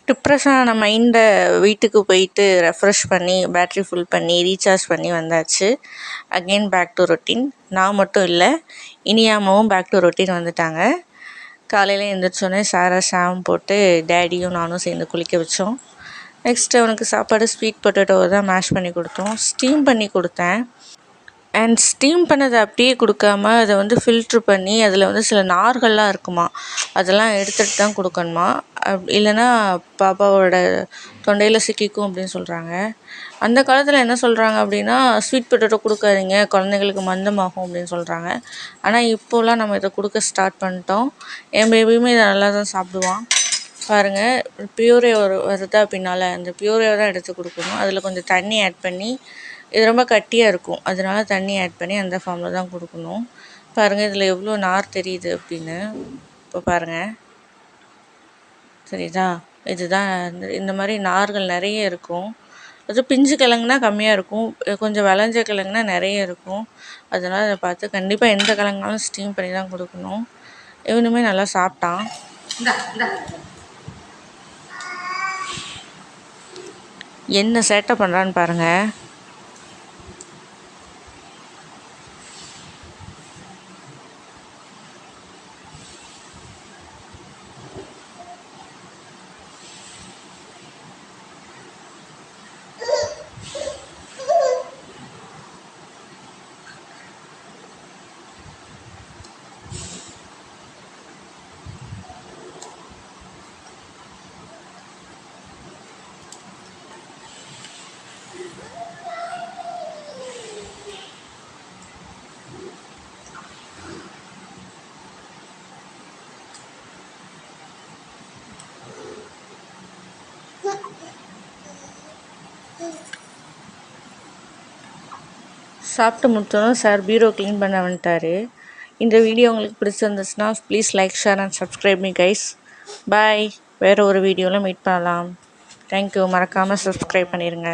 டிப்ரெஷனான மைண்டை வீட்டுக்கு போயிட்டு ரெஃப்ரெஷ் பண்ணி பேட்ரி ஃபுல் பண்ணி ரீசார்ஜ் பண்ணி வந்தாச்சு. Again back to routine. நான் மட்டும் இல்லை, இனியாமாவும் பேக் டு ரொட்டீன் வந்துட்டாங்க. காலையில் எழுந்திரிச்சோன்னே ஷாம் போட்டு டேடியும் நானும் சேர்ந்து குளிக்க வச்சோம். நெக்ஸ்ட்டு அவனுக்கு சாப்பாடு ஸ்வீட் பொட்டேட்டோவை தான் மேஷ் பண்ணி கொடுத்தோம். ஸ்டீம் பண்ணி கொடுத்தேன். அண்ட் ஸ்டீம் பண்ணதை அப்படியே கொடுக்காம அதை ஃபில்ட்ரு பண்ணி அதில் சில நார்கள்லாம் இருக்குமா, அதெல்லாம் எடுத்துகிட்டு தான் கொடுக்கணுமா. இல்லைன்னா பாப்பாவோட தொண்டையில் சிக்கிக்கும் அப்படின்னு சொல்கிறாங்க. அந்த காலத்தில் என்ன சொல்கிறாங்க அப்படின்னா, ஸ்வீட் பொட்டேட்டோ கொடுக்காதீங்க, குழந்தைங்களுக்கு மந்தமாகும் அப்படின்னு சொல்கிறாங்க. ஆனால் இப்போலாம் நம்ம இதை கொடுக்க ஸ்டார்ட் பண்ணிட்டோம். என் பேபியுமே இதை நல்லா தான் சாப்பிடுவான். பாருங்கள், பியூரே வருதா பின்னால், அந்த பியூரேவை தான் எடுத்து கொடுக்கணும். அதில் கொஞ்சம் தண்ணி ஆட் பண்ணி, இது ரொம்ப கட்டியாக இருக்கும், அதனால தண்ணி ஆட் பண்ணி அந்த ஃபார்மில் தான் கொடுக்கணும். பாருங்கள், இதில் எவ்வளோ நார் தெரியுது அப்படின்னு. இப்போ பாருங்கள், சரிதா? இதுதான் இந்த மாதிரி நார்கள் நிறைய இருக்கும். அது பிஞ்சு கிழங்குனா கம்மியாக இருக்கும், கொஞ்சம் விளைஞ்ச கிழங்குனா நிறைய இருக்கும். அதனால் அதை பார்த்து கண்டிப்பாக எந்த கிழங்குனாலும் ஸ்டீம் பண்ணி தான் கொடுக்கணும். இவனுமே நல்லா சாப்பிட்டான். என்ன சேட்டை பண்ணுறான்னு பாருங்கள். சாப்பிட்டு முடிச்சோன்னா சார் பீரோ க்ளீன் பண்ண வந்துட்டார். இந்த வீடியோ உங்களுக்கு பிடிச்சிருந்துச்சுன்னா please like, share and subscribe me guys. Bye. வேறு ஒரு வீடியோவில் மீட் பண்ணலாம். தேங்க்யூ. மறக்காமல் சப்ஸ்கிரைப் பண்ணிடுங்க.